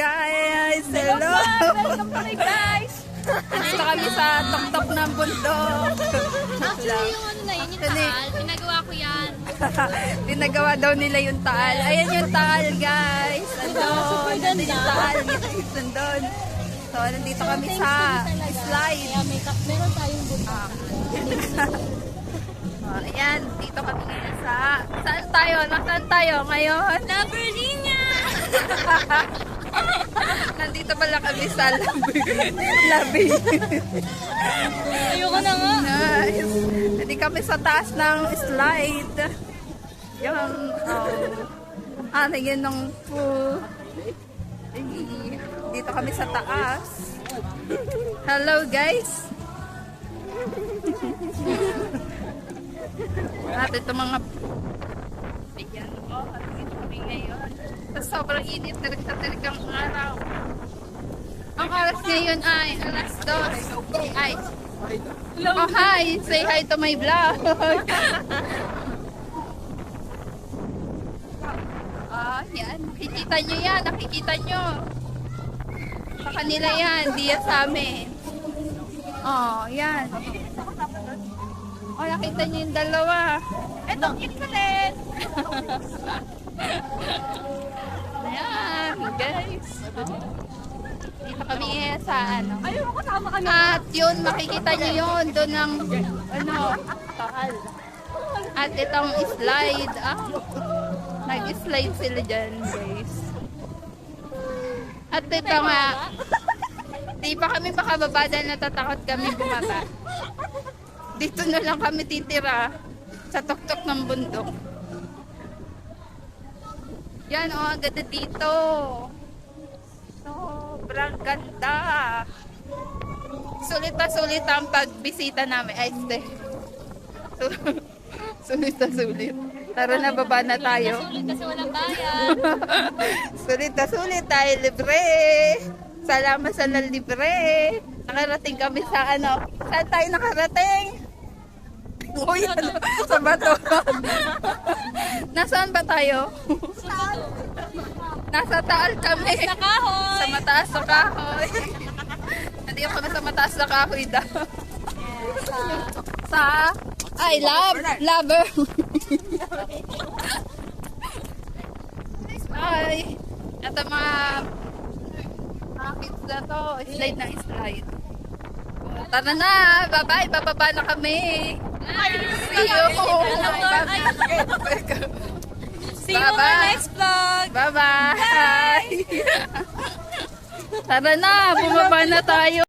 guys! Hello! Welcome to my guys! Nandito kami sa tuktok ng bundok. Actually, yung ano na yun, yung taal. Pinagawa ko yan. Pinagawa daw nila yung taal. Ayan yung taal, guys. Andun. Nandun yung taal. Nandun. So, nandito kami sa slide. Kaya meron tayong bundok. Ayan, dito kami ngayon sa... Saan tayo? Nasaan tayo ngayon? La Berlina! Nandito pala kami sa labi. Ayoko na nga. Nice. Nandito kami sa taas ng slide. Yung... ano yun ng pool. Dito kami sa taas. Hello guys. At ito mga ayan o, nandito kami ngayon. Sa sobrang init na talagang araw. Ang oras ngayon ay alas 2. Ay. Oh hi! Say hi to my vlog! Yan. Nakikita nyo yan. Nakikita nyo. Sa kanila yan. Di yan sa amin. Oh, yan. Oh, nakita niyo yung dalawa. Eto, kita din. Ayan, guys. Dito kami sa ano. Ayaw ko kasama kami. At yun, makikita niyo yun. Doon ng, ano, tahal. At itong slide. Nag-slide sila dyan, guys. At ito nga, di pa kami makababa dahil natatakot kami bumaba. Dito na lang kami titira sa tuktok ng bundok. Yan o, ang ganda dito. Sobrang ganda. Sulit na sulit ang pagbisita namin. Ay, ste. Sulit na sulit. Tara na, baba na tayo. Sulit kasi walang bayan. Sulit na sulit tayo, libre. Salamat sa libre. Nakarating kami sa ano. Saan tayo nakarating? Uy, ano? Sa bato. Nasaan ba tayo? Nasa taal kami. Sa kahoy. Sa mataas na kahoy. Nandito kami sa mataas na kahoy daw. Sa... Ay, lover. Ay, ito mga kids na to. Slide na slide. Tara na, bye-bye. Bababa na kami. See you. See you on the next vlog. Bye-bye. Tara na, bumaba na tayo.